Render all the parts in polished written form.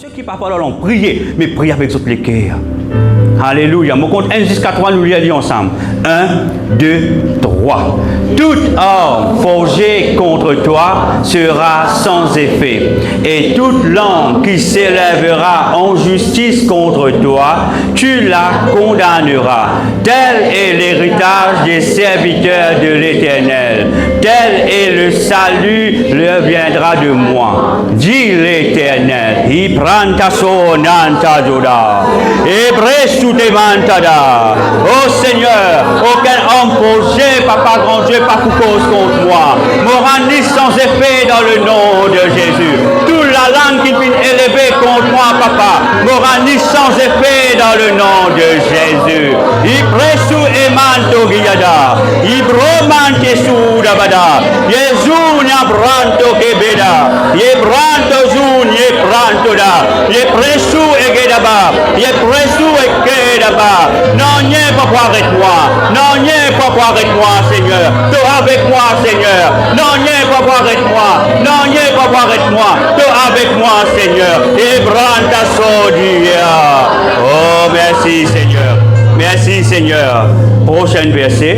Ceux qui parfois l'ont prié, mais priez avec toutes les cœurs. Alléluia. Mon compte 1 jusqu'à 3, nous lisons ensemble. 1, 2, 3. Toute arme forgée contre toi sera sans effet. Et toute langue qui s'élèvera en justice contre toi, tu la condamneras. Tel est l'héritage des serviteurs de l'Éternel. Tel est le salut, le viendra de moi. Dit l'Éternel. Oh Seigneur, aucun homme forgé, papa grand Dieu, pas pour cause contre moi, m'aura ni sans effet dans le nom de Jésus. Toute la langue qui vient élever contre moi, papa, m'aura ni sans effet dans le nom de Jésus. Ipresu emanto guiada, ibromante sudabada, Yesu nyabranto kebeda, yebranto zun, yebranto da, yepresu egedaba, yepresu egedaba. Non, n'y pas voir avec moi. Non, n'y pas voir avec moi, Seigneur. Toi avec moi, Seigneur. Non, n'y pas voir avec moi. Non, n'y pas voir avec moi. Toi avec moi, Seigneur. Et branda sodia. Oh, merci, Seigneur. Merci, Seigneur. Prochain verset.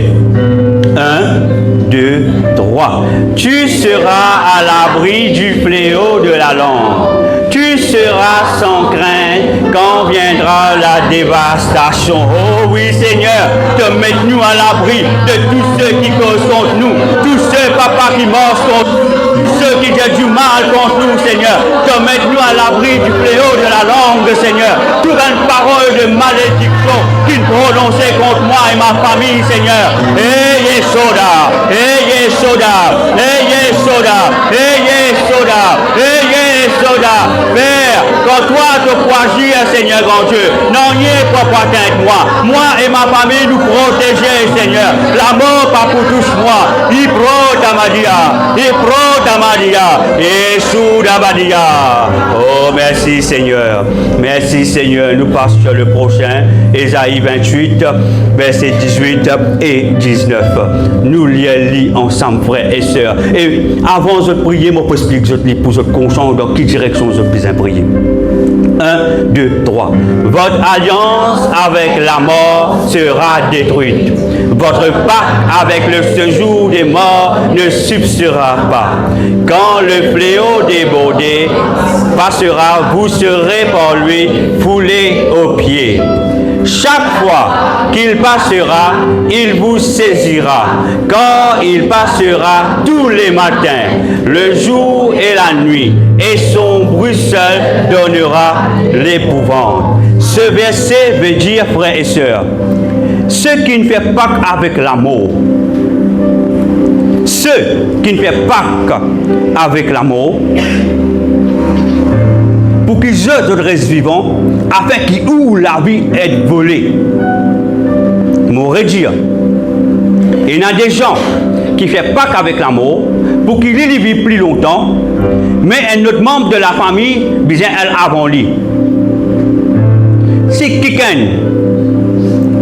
1, 2, 3. Tu seras à l'abri du fléau de la langue. Tu seras sans crainte quand viendra la dévastation. Oh oui, Seigneur, te mets-nous à l'abri de tous ceux qui causent contre nous, tous ceux, papa, qui mangent contre nous, ceux qui disent du mal contre nous, Seigneur. Te mets-nous à l'abri du fléau de la langue, Seigneur. Toute une parole de malédiction qui prononçait contre moi et ma famille, Seigneur. Ayez soda, ayez soda, ayez soda, ayez soda, ayez soda. Père, quand toi te agir, Seigneur grand Dieu, non n'y est pas pour atteindre moi. Moi et ma famille nous protéger, Seigneur. La mort pas pour tous moi. Il pro d'Amadia, il pro d'Amadia, et sous d'Amadia. Oh, merci Seigneur. Merci Seigneur. Nous passons sur le prochain, Ésaïe 28, versets 18 et 19. Nous lisons ensemble, frères et sœurs. Et avant de prier, je peux expliquer pour votre conscience dans quelle direction je peux prier. 1, 2, 3. Votre alliance avec la mort sera détruite. Votre pacte avec le séjour des morts ne subsistera pas. Quand le fléau débordé passera, vous serez par lui foulés aux pieds. Chaque fois qu'il passera, il vous saisira. Quand il passera tous les matins, le jour et la nuit, et son bruit seul donnera l'épouvante. Ce verset veut dire, frères et sœurs, ceux qui ne font pas avec l'amour, ceux qui ne font pas avec l'amour, pour qu'ils restent vivants, afin qu'ils ouvrent la vie et être volés. M'aurait dit, il y a des gens qui ne font pas qu'avec l'amour, pour qu'ils vivent plus longtemps, mais un autre membre de la famille, bien elle avant lui. Si quelqu'un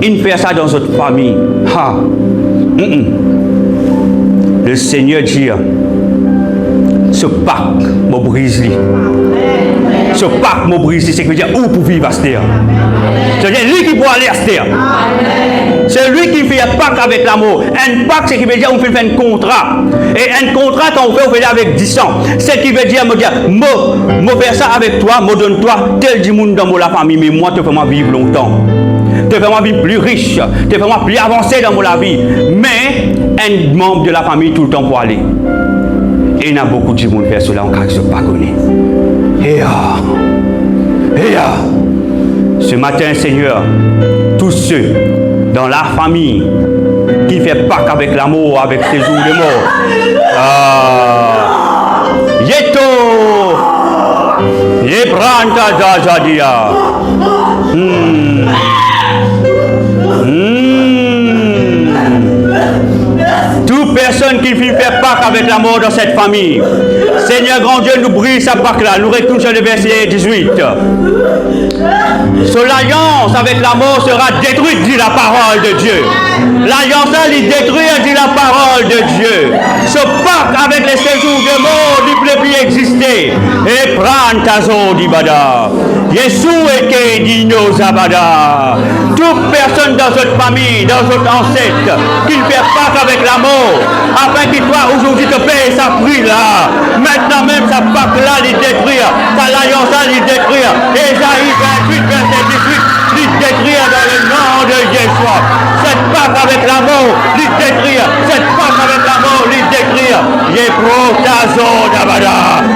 il fait ça dans votre famille, le Seigneur dit, ce pacte me brise. Ce pacte me brise, c'est que veut dire où pour vivre à cette terre. C'est lui qui peut aller à cette terre. C'est lui qui fait un pacte avec l'amour. Un pacte, c'est qui veut dire on fait un contrat. Et un contrat, quand on fait avec 10 ans. C'est qui veut dire, moi faire ça avec toi, moi donne toi tel du monde dans la famille, mais moi, tu fais moi vivre longtemps. Tu fais moi vivre plus riche. Tu fais moi plus avancé dans la vie. Mais un membre de la famille tout le temps pour aller. Et il y a beaucoup de monde qui fait cela en cas de se pas connaître. Ce matin, Seigneur, tous ceux dans la famille qui ne font pas qu'avec l'amour, avec ces jours de mort. Yeto! Yebranta Jajadia. Toute personne qui ne fait pas qu'avec la mort dans cette famille. Seigneur grand Dieu, nous brise sa Pâque là. Nous retournons sur le verset 18. So, l'alliance avec la mort sera détruite, dit la parole de Dieu. L'alliance elle est détruite, dit la parole de Dieu. Ce pacte avec les séjours de mort du pouvait plus exister. Et prends ta zone d'Ibada. Yeshua et Dino Zabada. Toute personne dans cette famille, dans cette ancêtre, qui ne fait pas qu'avec l'amour, afin qu'il soit aujourd'hui te paye sa prix là. Maintenant même sa Pâque là, les détruire. Sa alliance là, les détruire. Ésaïe 28, verset 18, les détruire dans le nom de Yeshua. Cette Pâque avec l'amour, les détruire. Cette Pâque avec l'amour, les détruire. Yepro Tazo Dabada.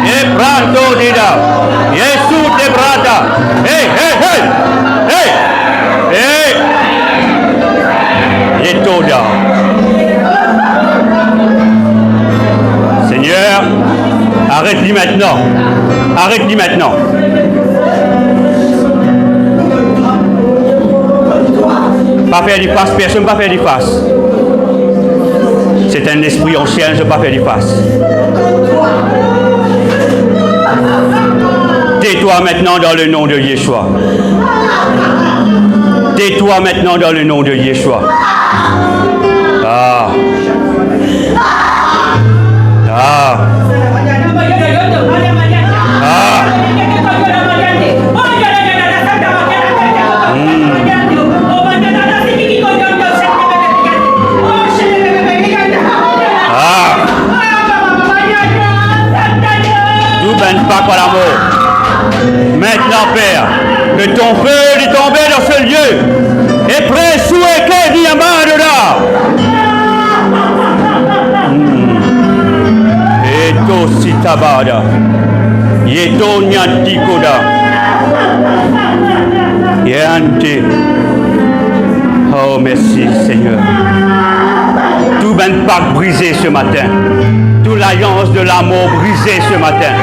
Et pranto dida. Yesu te brata. Hey. Yetoda. Seigneur, arrête-lui maintenant. Arrête-lui maintenant. Pas faire du face, personne ne va faire du face. C'est un esprit ancien, je ne vais pas faire du face. Tais-toi maintenant dans le nom de Yeshua. Tais-toi maintenant dans le nom de Yeshua. Pas par l'amour. Maintenant, Père, que ton feu est tombé dans ce lieu et près sous équerre diamant de là. Eto sitabada. Yeto nyantikoda. Yante. Oh, merci, Seigneur. Tout ben Pâque brisé ce matin. Toute l'alliance de l'amour brisée ce matin.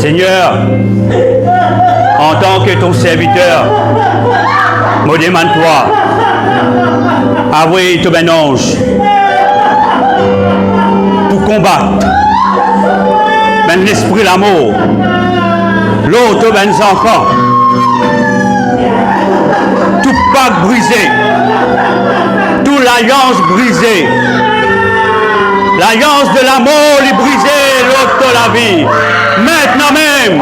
Seigneur, en tant que ton serviteur, me demande-toi, avouez ton ben ange pour combattre ben l'esprit l'amour, l'autre ben enfants, tout Pâque brisé, toute l'alliance brisée, l'alliance de l'amour est brisée, l'autre de la vie. Maintenant même,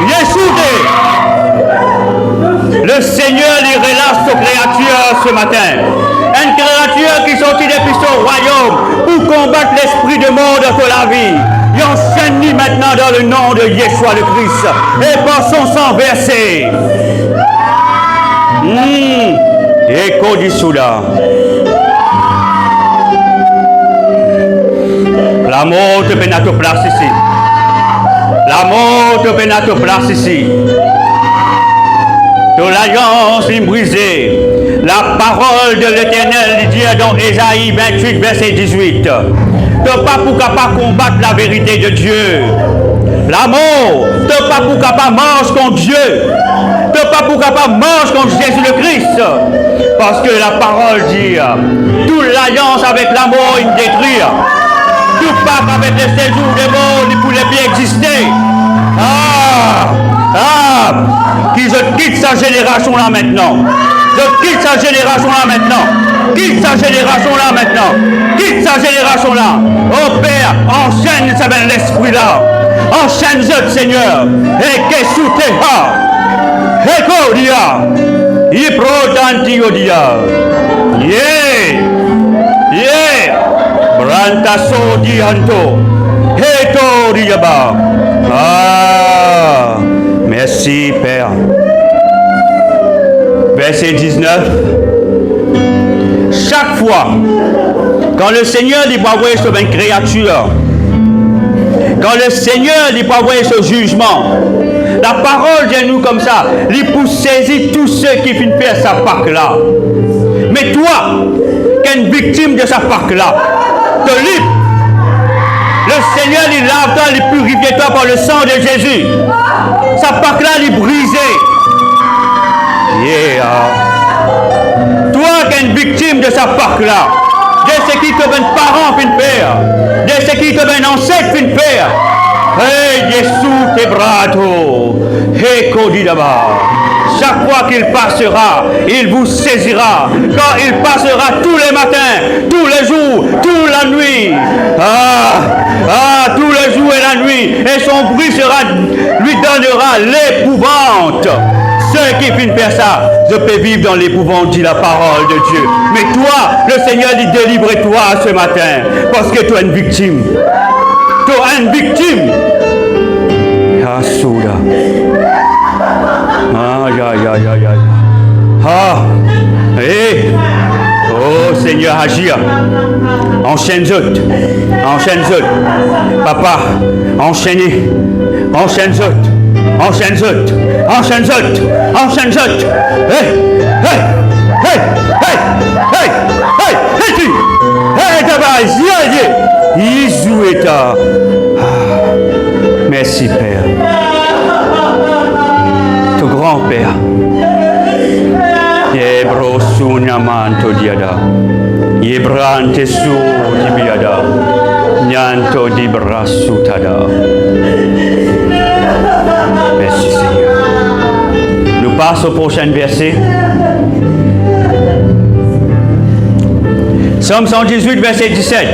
Yeshua, le Seigneur lui relâche aux créatures ce matin. Une créature qui sortit depuis son royaume pour combattre l'esprit de mort dans la vie. Il enchaîne maintenant dans le nom de Yeshua le Christ et par son sang versé. Écho du Soudan. L'amour te peine à te place ici. L'amour te peine à te place ici. De l'alliance est brisée. La parole de l'Éternel dit dans Ésaïe 28, verset 18. Te pas pour capable combattre la vérité de Dieu. L'amour, te pas pour capable marche contre Dieu. Te pas pour capable marche contre Jésus le Christ. Parce que la parole dit, toute l'alliance avec l'amour, il détruit. Tout pas avec le séjour des morts, il ne pouvait plus exister. Qui je quitte sa génération là maintenant. Je quitte sa génération là maintenant. Quitte sa génération là maintenant. Quitte sa génération là. Oh Père, enchaîne ça ben l'esprit là. Enchaîne-le Seigneur. Et qu'est-ce que tu as? Et quoi dia? Il protanti dia. Yeah. Branta so dianto. Heto diaba. Merci Père. Verset 19. Chaque fois, quand le Seigneur dit pas envoyer sur une créature, quand le Seigneur dit pas envoyer ce jugement, la parole de nous comme ça, il pour saisir tous ceux qui finissent faire sa Pâque là. Mais toi, qui es une victime de sa Pâque là, te libre. Le Seigneur, il lave toi, il purifie toi par le sang de Jésus. Sa Pâque là, il est brisée. Toi qui es une victime de sa Pâque là, de ce qui te ben parents fin père, de ce qui te ben ancêtres fin père. Hey, Jésus te brato, hey, Kodi d'abord. Chaque fois qu'il passera, il vous saisira. Quand il passera tous les matins, tous les jours, toute la nuit. Tous les jours et la nuit. Et son bruit lui donnera l'épouvante. Ceux qui finissent faire ça, je peux vivre dans l'épouvante, dit la parole de Dieu. Mais toi, le Seigneur dit, délivre-toi ce matin. Parce que tu es une victime. Tu es une victime. Souda. Oh Seigneur, agir. Enchaîne-zot. Enchaîne-zot. Papa, enchaînez. Enchaîne-zot. Enchaîne-zot. Enchaîne-zot. Enchaîne-zot. Hey, hey, hey, hey, hey, hey, hey, tu. Hey, d'abord, Izueta. Merci, Père. Ton grand-père. Yebro sunyamanto diada. Yebrante su dibiada. Nyanto di brasutada. Merci, Seigneur. Nous passons au prochain verset. Psaume 118, verset 17.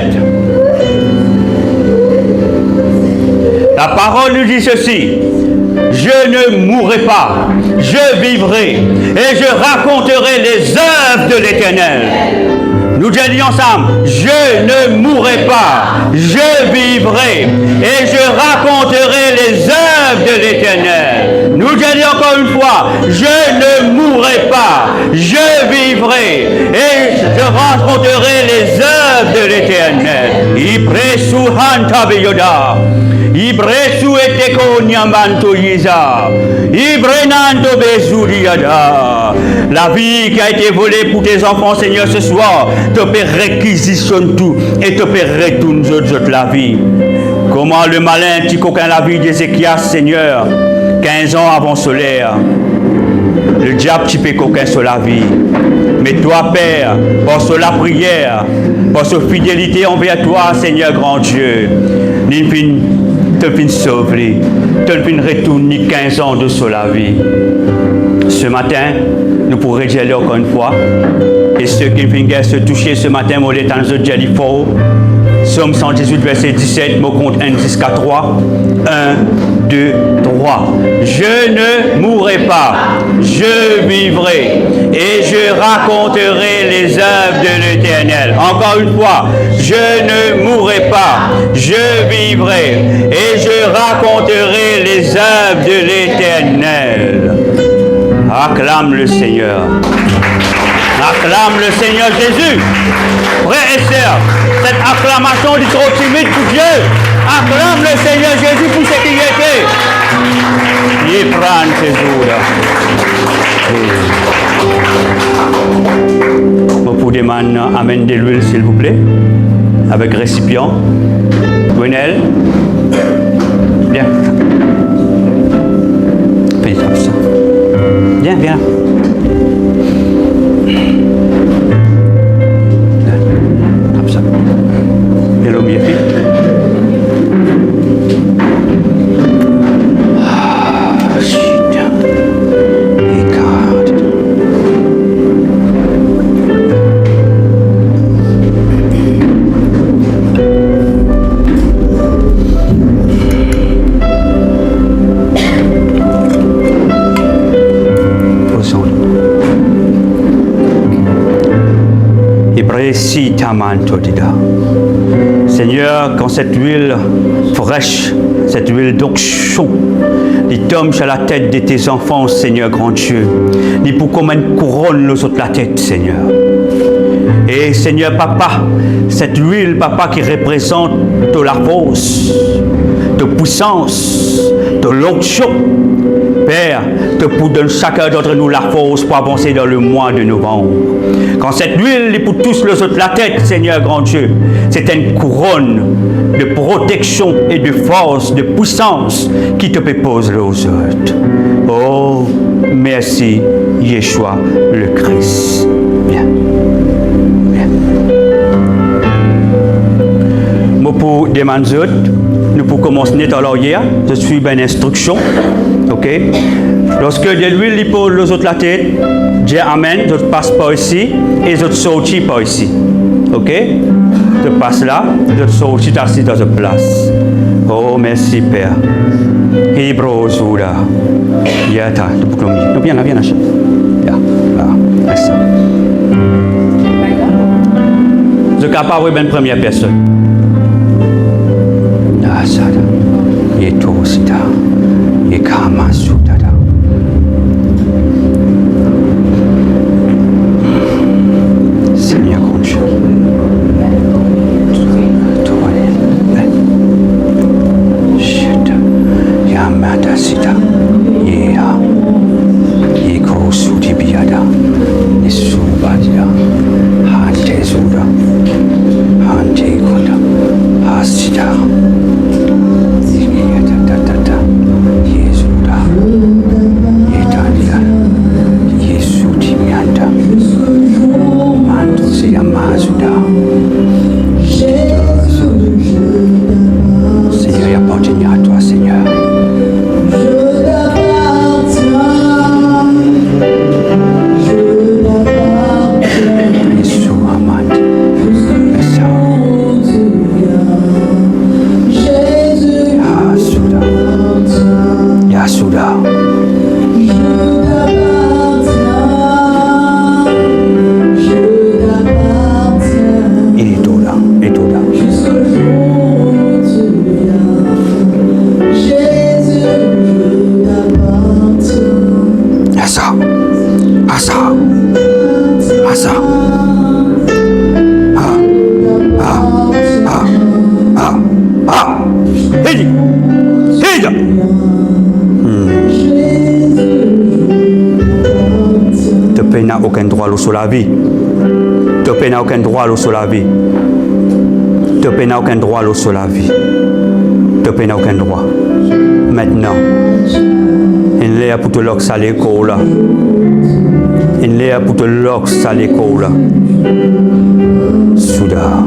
La parole nous dit ceci: je ne mourrai pas, je vivrai et je raconterai les œuvres de l'Éternel. Nous disons ensemble: je ne mourrai pas, je vivrai et je raconterai les œuvres de l'Éternel. Nous disons encore une fois: je ne mourrai pas, je vivrai et je raconterai les œuvres de l'Éternel. Ipresu hanta beyoda. Ibresu eteko nyamanto yiza. Ibrenando bezuriada. La vie qui a été volée pour tes enfants, Seigneur, ce soir, te peut réquisitionner tout et te peut retourner nous autres la vie. Comment le malin tu coquin la vie d'Ézéchias, Seigneur, 15 ans avant solaire. Le diable tu peux coquin sur la vie. Mais toi, Père, par la prière, par sa fidélité envers toi, Seigneur grand Dieu, te fin sauver, te fin retourner 15 ans de sur la vie. Ce matin, nous pourrons dire encore une fois, et ceux qui viennent se toucher ce matin, moi, les temps de Jelly Faux, Psaume 118, verset 17, me compte 1 jusqu'à 3. 1, 2, 3. Je ne mourrai pas, je vivrai et je raconterai les œuvres de l'Éternel. Encore une fois, je ne mourrai pas, je vivrai et je raconterai les œuvres de l'Éternel. Acclame le Seigneur. Acclame le Seigneur Jésus. Frères et sœurs, cette acclamation est trop timide pour Dieu. Acclame le Seigneur Jésus pour ce qu'il était. Il prend ses jours. Vous pouvez maintenant amener de l'huile, s'il vous plaît, avec récipient. Gwenel. Bien. Fais ça. Viens, viens. Hello, mes filles. Seigneur, quand cette huile fraîche, cette huile d'onction, il tombe sur la tête de tes enfants, Seigneur grand Dieu, il pour comme une couronne nous autres la tête, Seigneur. Et Seigneur Papa, cette huile, Papa, qui représente de la force, de puissance, de l'onction, Père, te pour donner chacun d'entre nous la force pour avancer dans le mois de novembre. Quand cette huile est pour tous les autres la tête, Seigneur grand Dieu, c'est une couronne de protection et de force, de puissance qui te propose aux autres. Oh, merci, Yeshua le Christ. Bien. Bien. demande autres, nous pour commencer net alors hier, je suis une instruction. OK? Lorsque de l'huile il pose les autres la tête, dis amen, je passe par ici et je sortis par ici. OK? Je passe là, je sortis assis dans une place. Oh merci Père. Hebrew Zouda. Yata, tu viens là, viens là. Là, merci. Je suis capable de une première personne. Ah, ça, et tout aussi, et comment ça, Seigneur, conche. Shit. Yamada sita. Yeah. Iko suti biada. Isubadia. Hante zuda. Hante kunda. Hasida. Yesuda. Yetadia. Yesuti mianda. Manto se yamazuda. Seigneur, il appartient à toi, Seigneur. Yasuda. Tu n'as aucun droit sur la vie. Tu n'as aucun droit sur la vie. Tu n'as aucun droit sur la vie. Tu n'as aucun droit. Maintenant, il est pour te loxer à l'école. Il est pour te loxer à l'école. Souda.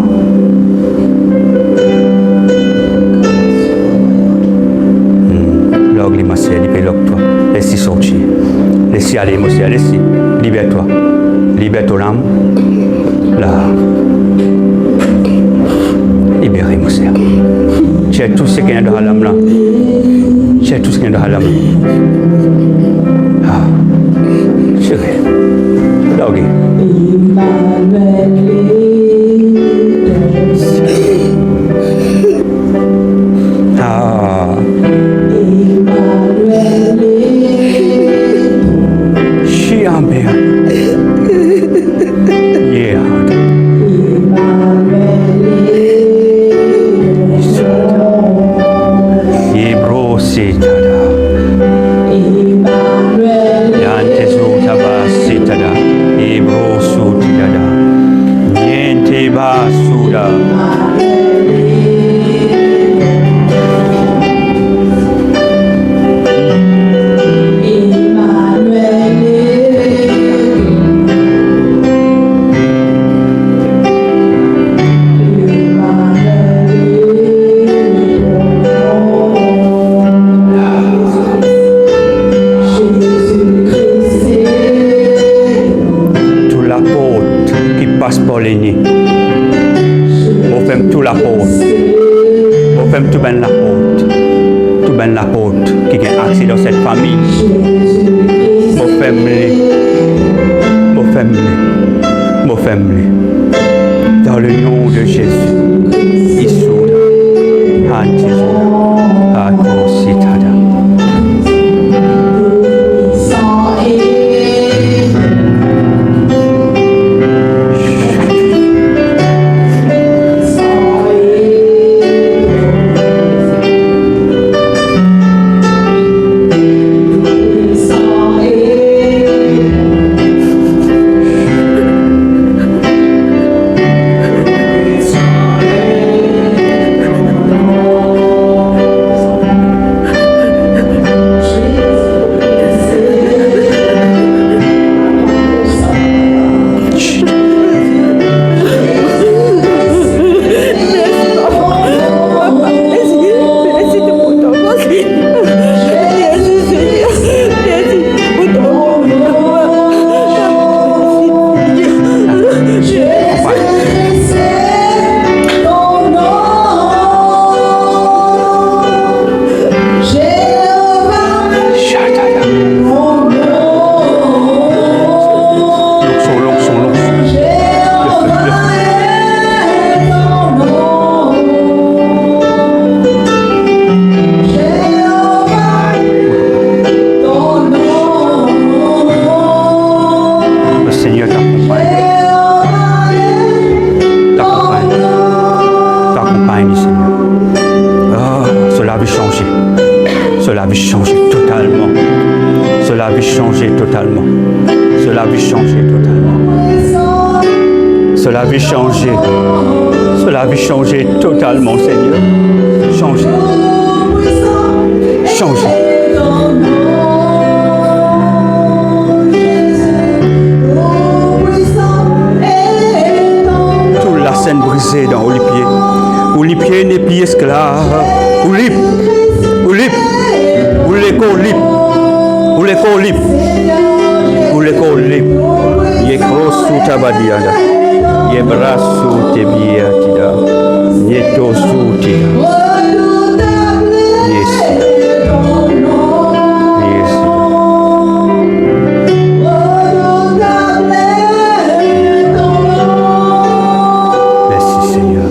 L'ogle, ma sœur, il peut l'octre. Laisse-y sortir. Laisse-y aller, mon sœur. Laisse-y. Libère-toi. Libère ton âme. Là. Libérez, mon sœur. Tu as tout ce qu'il y a dans l'âme là. Tu as tout ce qu'il y a dans l'âme. Ah. Chérie. Là, ok. Ah. Chiambea. Yeah. Ibro sitada. Yante sutaba sitada. Ibro sutida. Niente basuda. On fait tout la porte. On fait tout ben la porte. Tout ben la porte qui a accès dans cette famille. On fait dans le nom de Jésus. Isouda. Antizouda. Akositada. veut changer totalement. Cela veut changer totalement. Cela veut changer totalement. Cela veut changer. Cela veut changer totalement, Seigneur. Changer. Changer. Toute la scène brisée dans les pieds. Où les pieds n'est plus esclaves. Où les corps libres. Où les corps libres. Où les corps libres. Yé krosu tabadiada. Yé brasu tebiatida. Yé tosu tida. Yes. Yes. Merci Seigneur.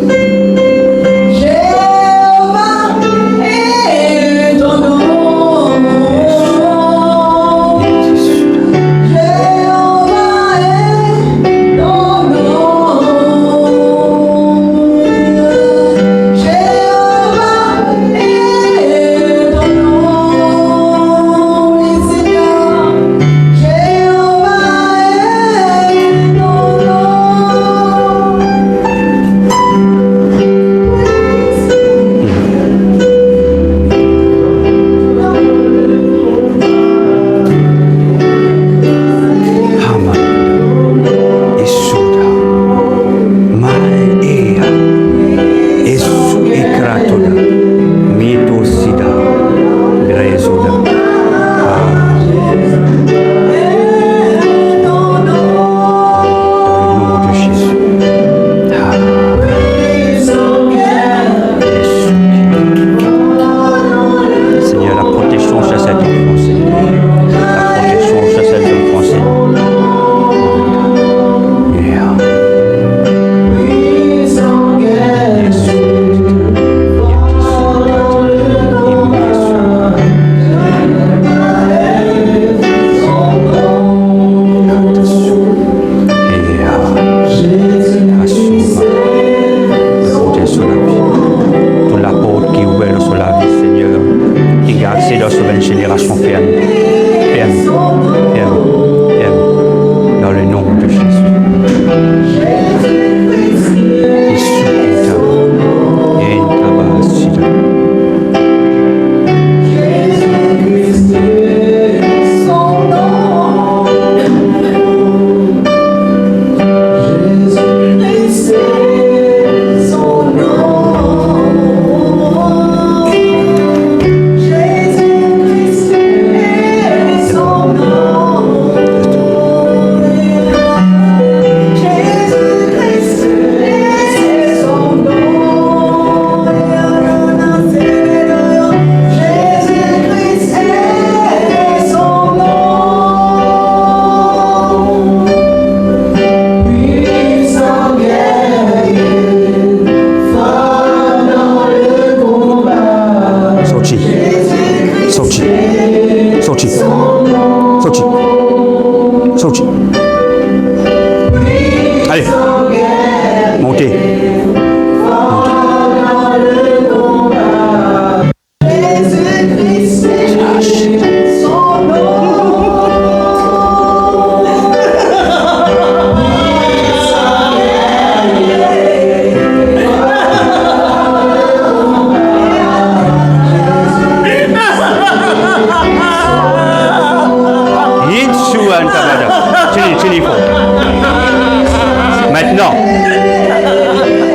Maintenant,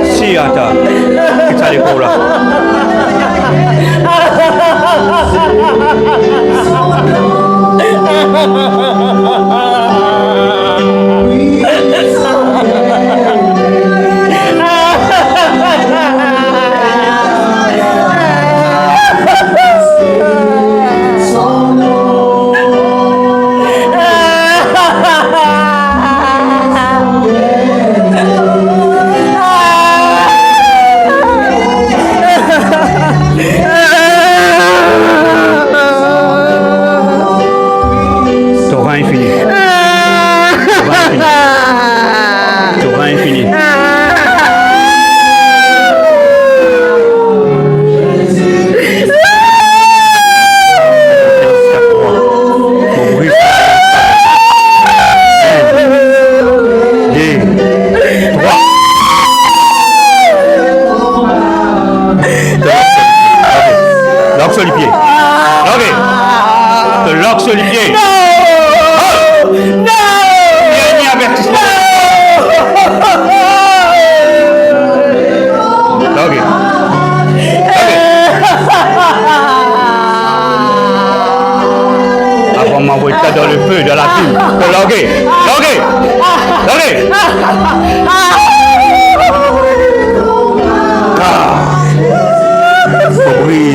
si attends, kita l'épaule là.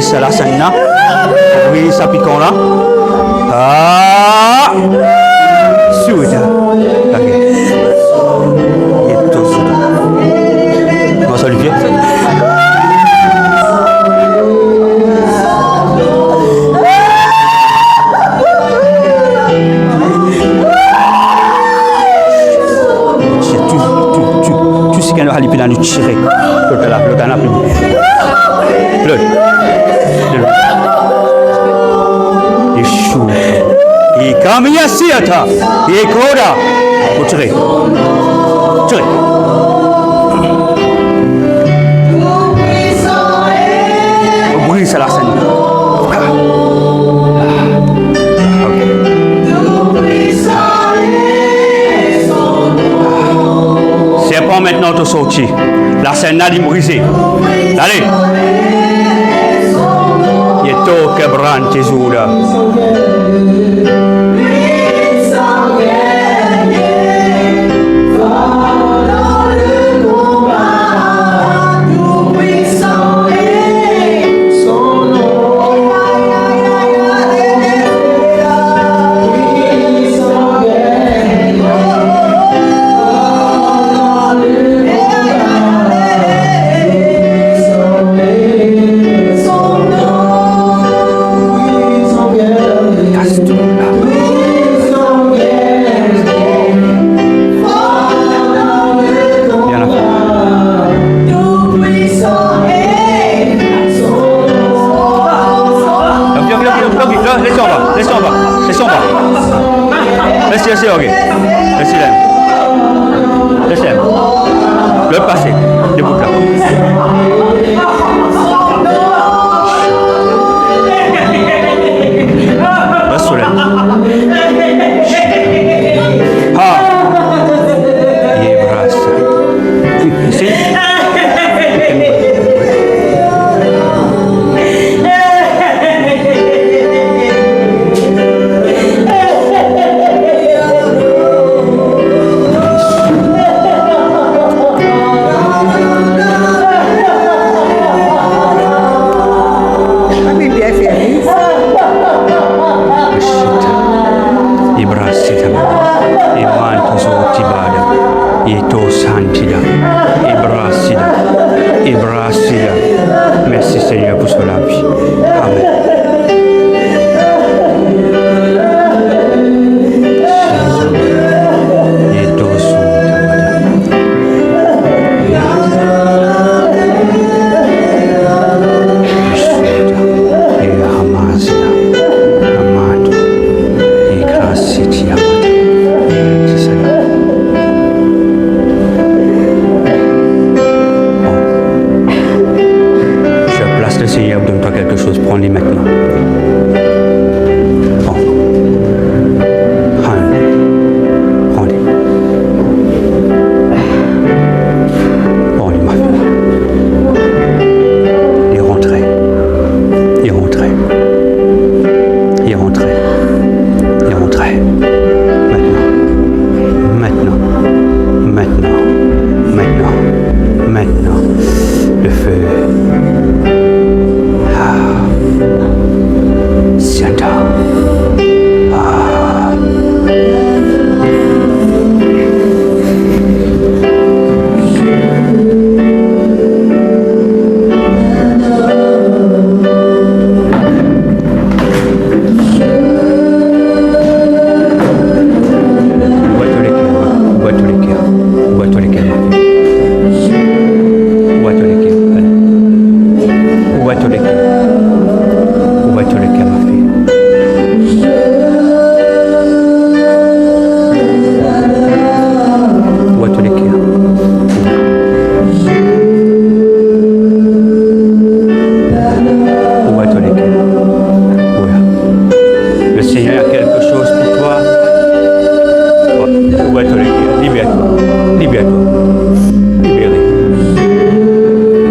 ça la scène là. Oui, ça piquant là. Ah! Suida. Ok. Et tout ça. Comment ça, Olivier? Tout ce qu'il y a à nous tirer. Le canapé. Le chou. Et comme il y a siata, et koda, vous tirez. Tirez. Vous brûlez ça la scène. C'est pas maintenant de sortir. La scène n'a brisé. Allez. Il est tout quebrant, Jésus là. Laissez, ok. Laissez. Le passé. Debout là. Le soleil. Ah. Il est brasse. Ici. Merci Seigneur pour cela. Amen. Prends-les maintenant. Bon. Prends-les. Prends-les, ma fille. Et rentrez. Et rentrez. Et rentrez. Et rentrez. Maintenant. Maintenant. Maintenant. Maintenant. Maintenant. Le feu. Santa.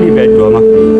Libère-toi, ma fille.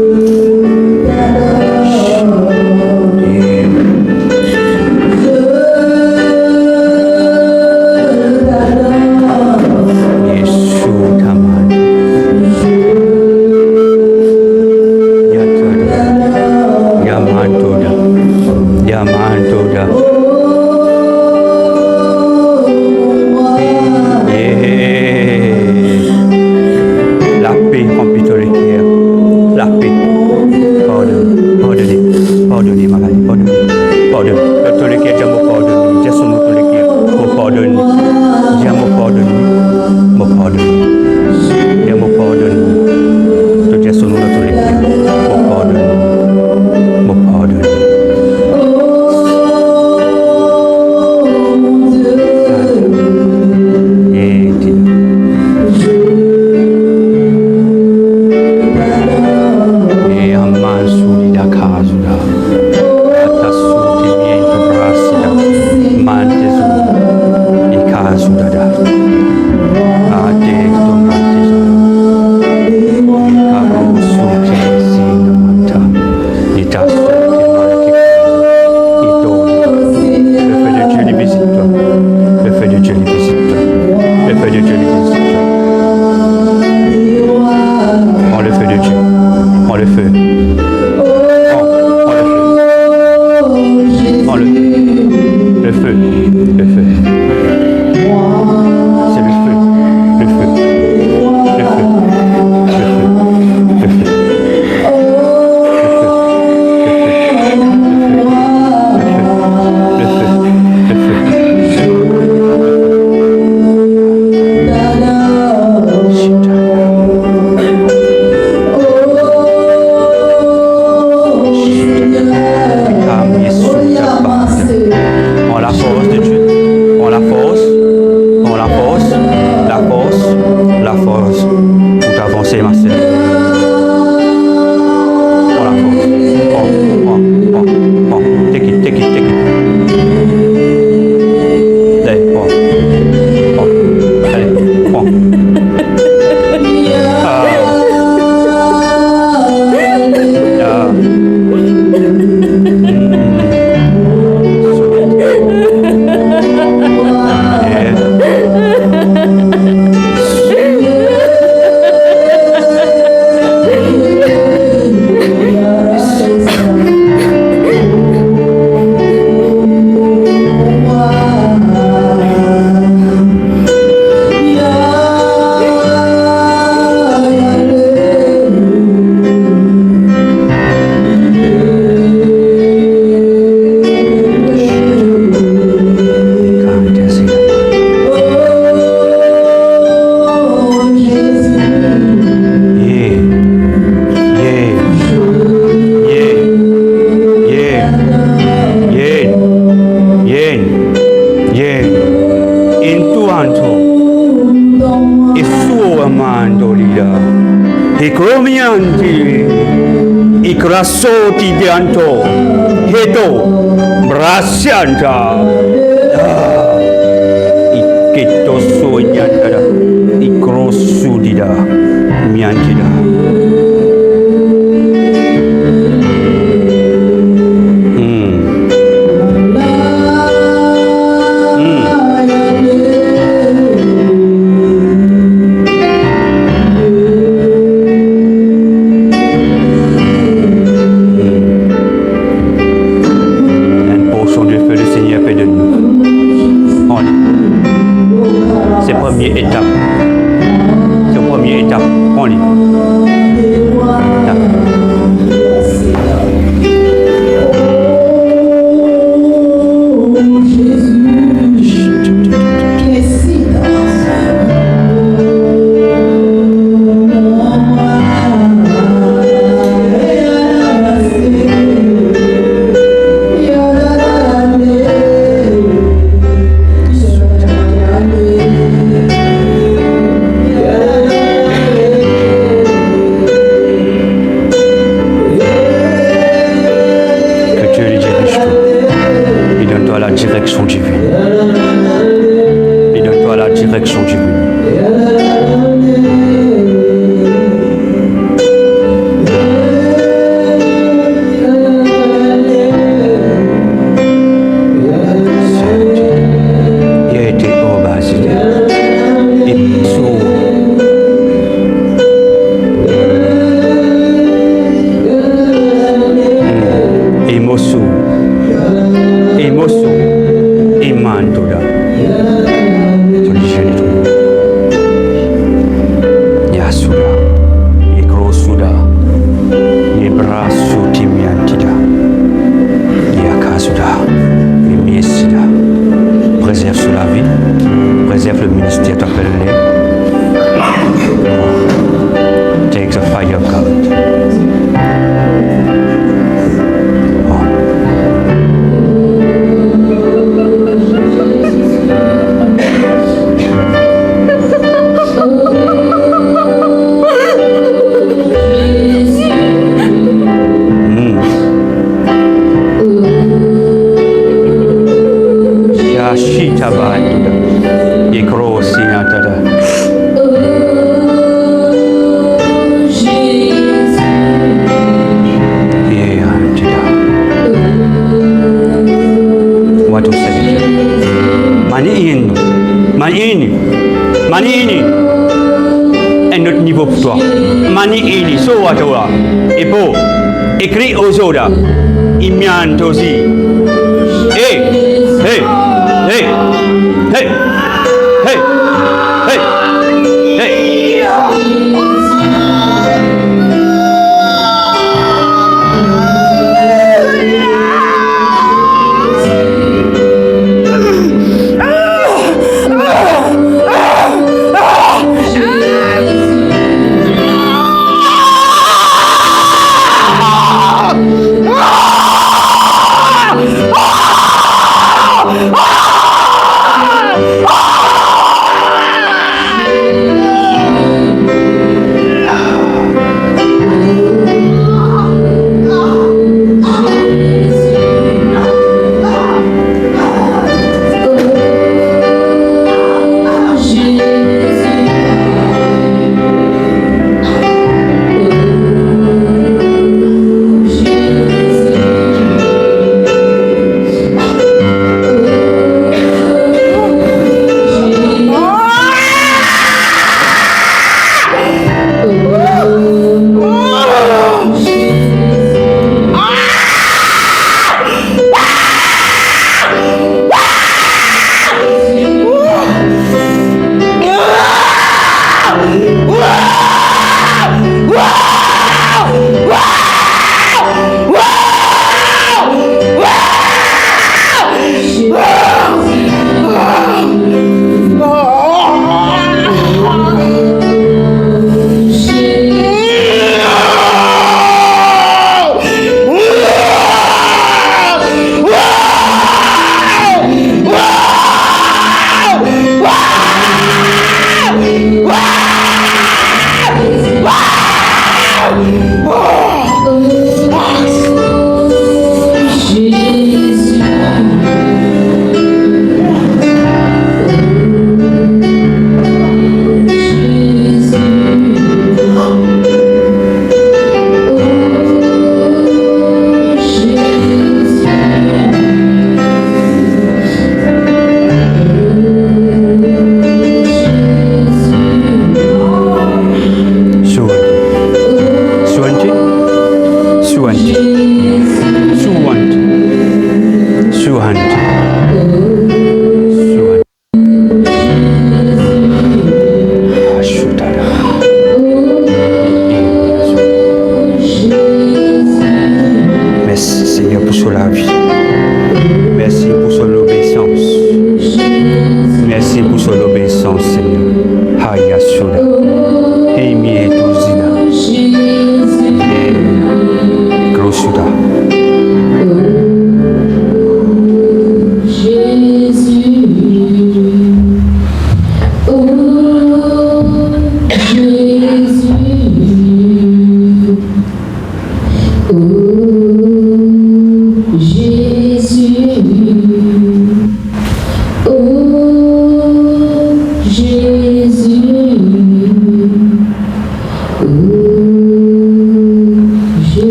Prends le feu. Prends le feu. Le feu. Le feu. C'est le feu. Le feu. Le feu. Le feu. Le feu. Ikrasoti dianto heto brasianta ikito sunyantara ikrosudida miantida étape. C'est la première étape. On lit. ini so atoa. Epo écrit aux autres. Imian tosi. Hey, hey, hey, hey, hey, hey, hey.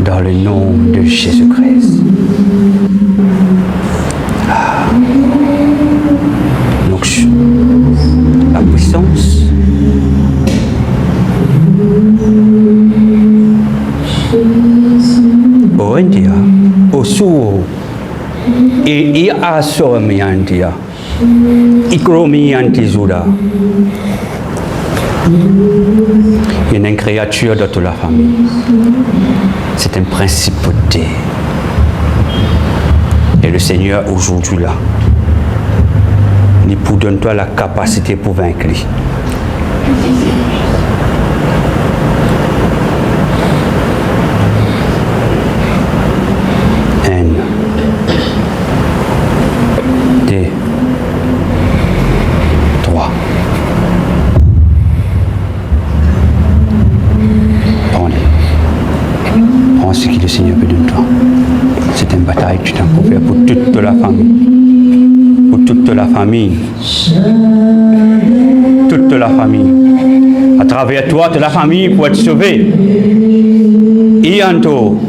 Dans le nom de Jésus-Christ. Donc, la puissance au India, au Sou, et il a somi India, ikromi antizura. Il y a une créature de toute la famille. C'est une principauté. Et le Seigneur aujourd'hui là, il vous donne toi la capacité pour vaincre. Ce que le Seigneur veut de toi. C'est une bataille que tu t'en peux faire pour toute la famille. Pour toute la famille. Toute la famille. À travers toi, toute la famille pour être sauvée. Ianto,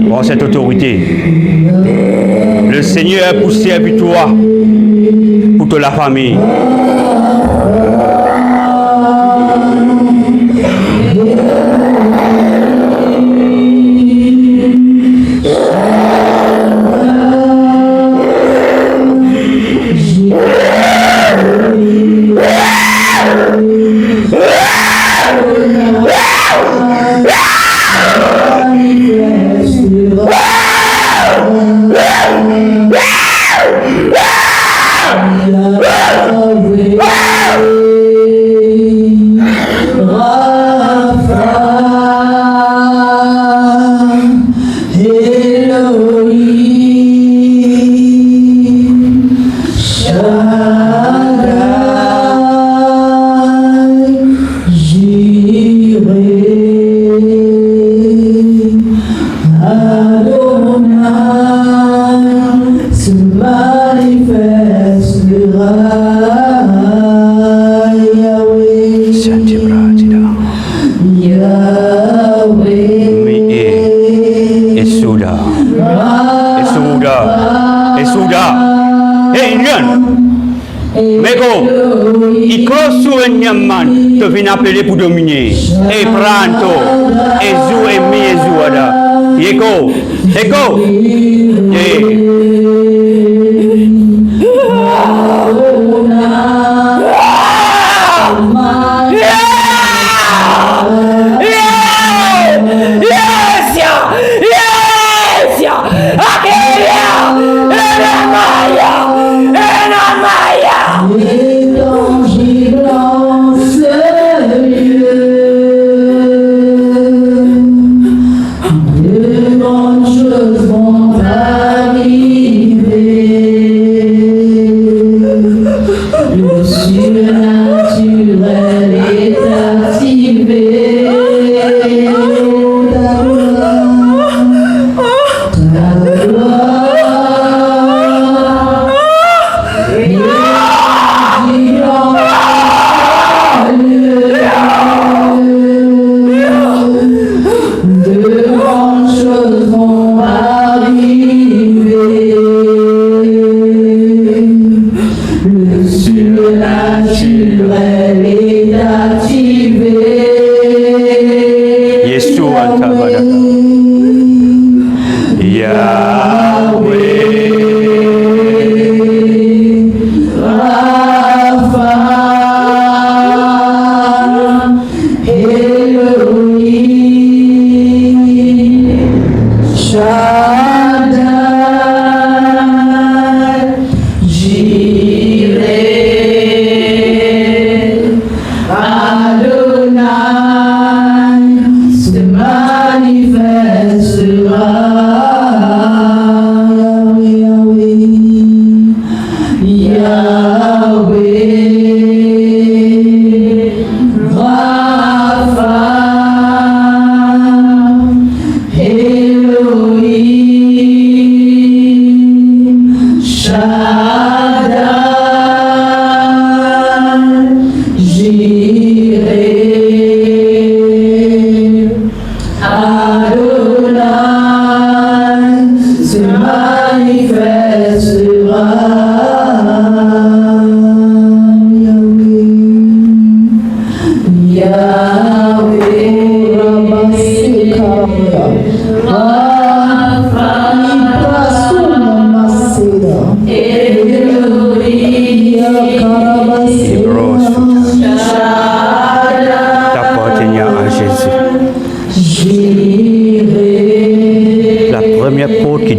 Prends cette autorité. Le Seigneur a poussé à toi pour toute la famille. Te vient appeler pour dominer. Et pranto. Ezu et mi ezu ada. Yeko. Eko.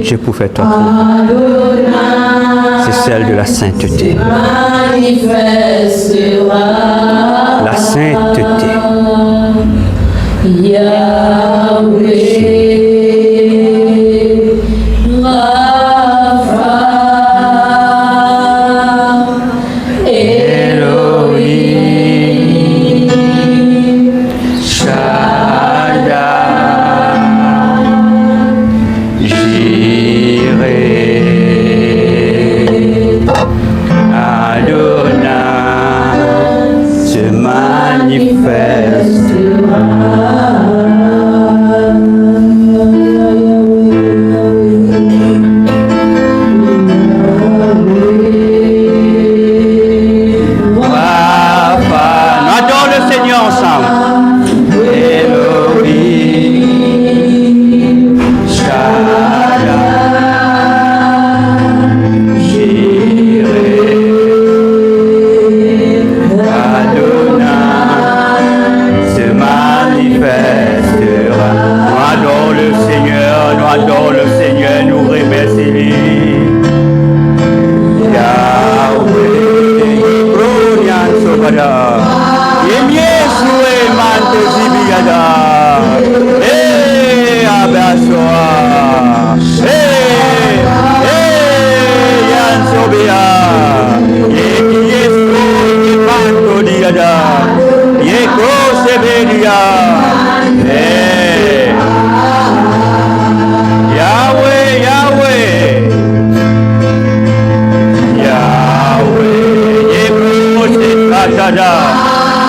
Dieu pour faire toi c'est celle de la sainteté. La sainteté. J'irai adorer.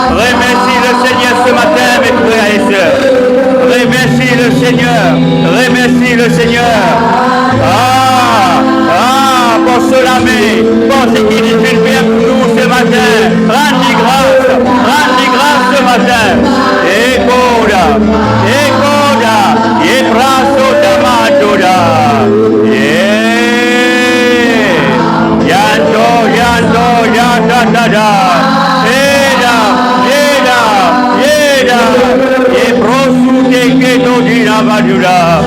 Remercie le Seigneur ce matin, mes frères et sœurs. Remercie le Seigneur. Remercie le Seigneur. Pour cela, mais pour ce qu'il est fait bien pour nous ce matin. Rendez grâce ce matin. Écoute, et brasso d'amadoda. Yanda. E prosute che tu di la madura.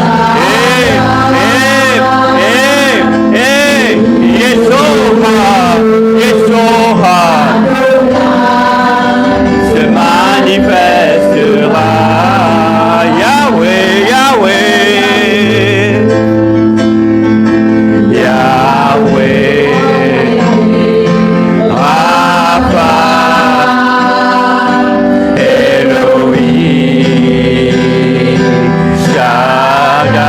Yesoha se manifestera. Yahweh. Rapha, Elohim, Shaddai.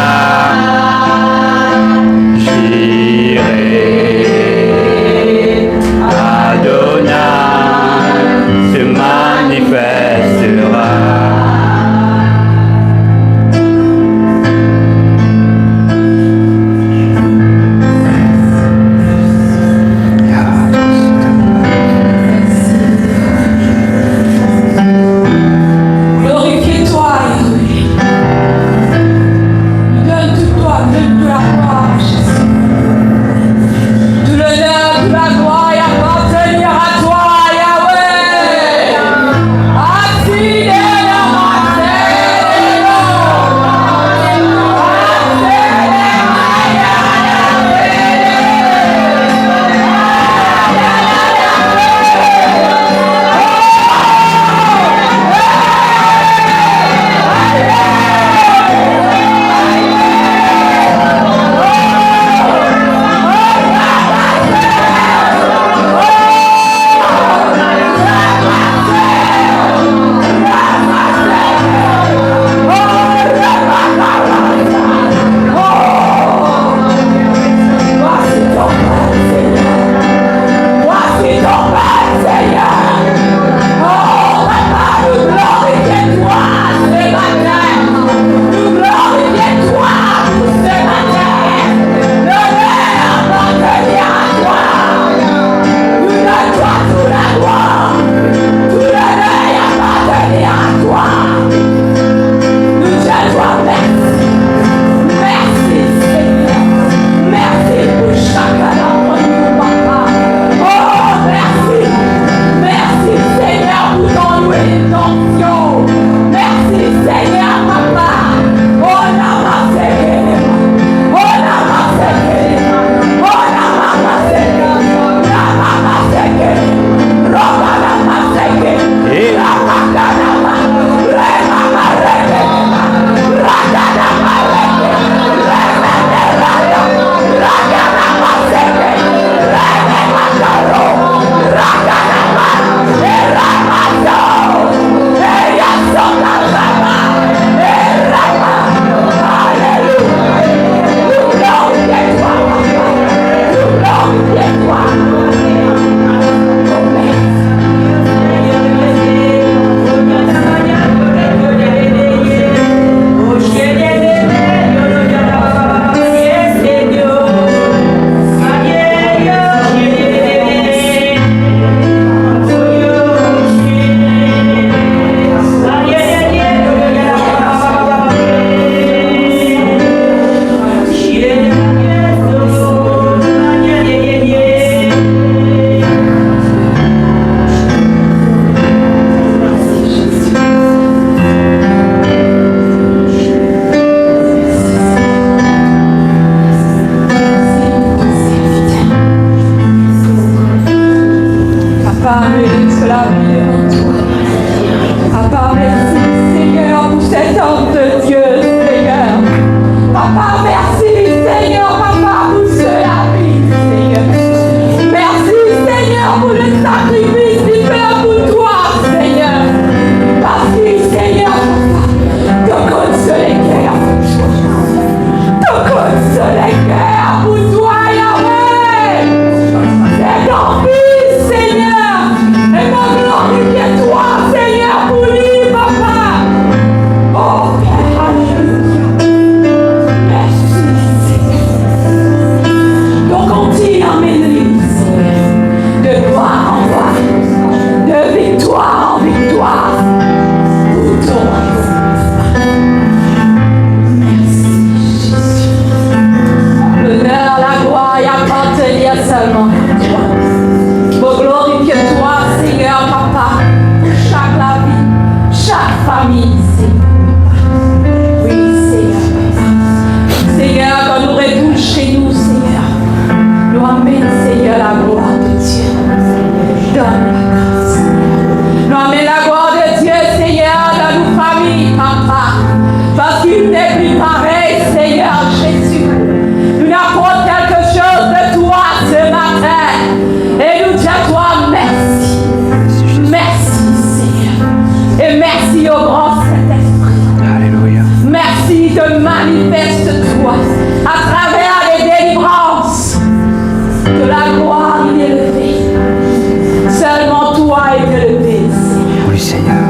Seigneur.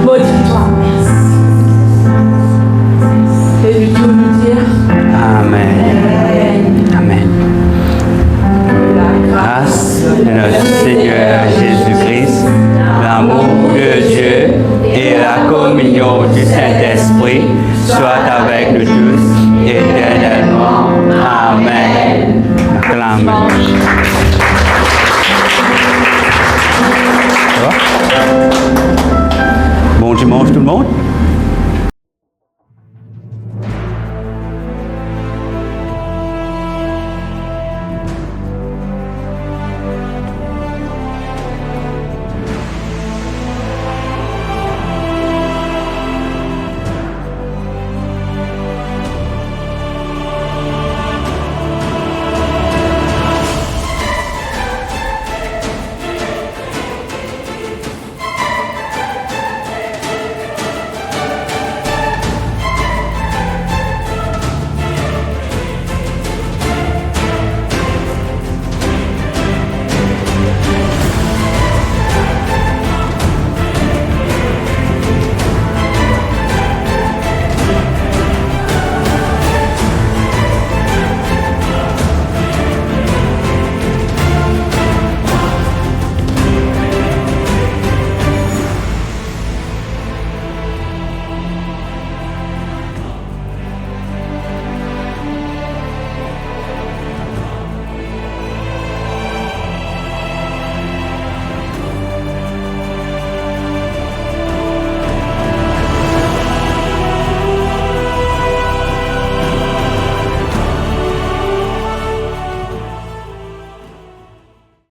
Maudis-toi, merci. Et lui tout lui dire. Amen. Amen. La grâce Grâce de notre Seigneur Jésus-Christ, l'amour de Dieu et la communion du Saint-Esprit soient avec nous tous éternellement. Amen. Acclame. Ça va? Bon dimanche tout le monde.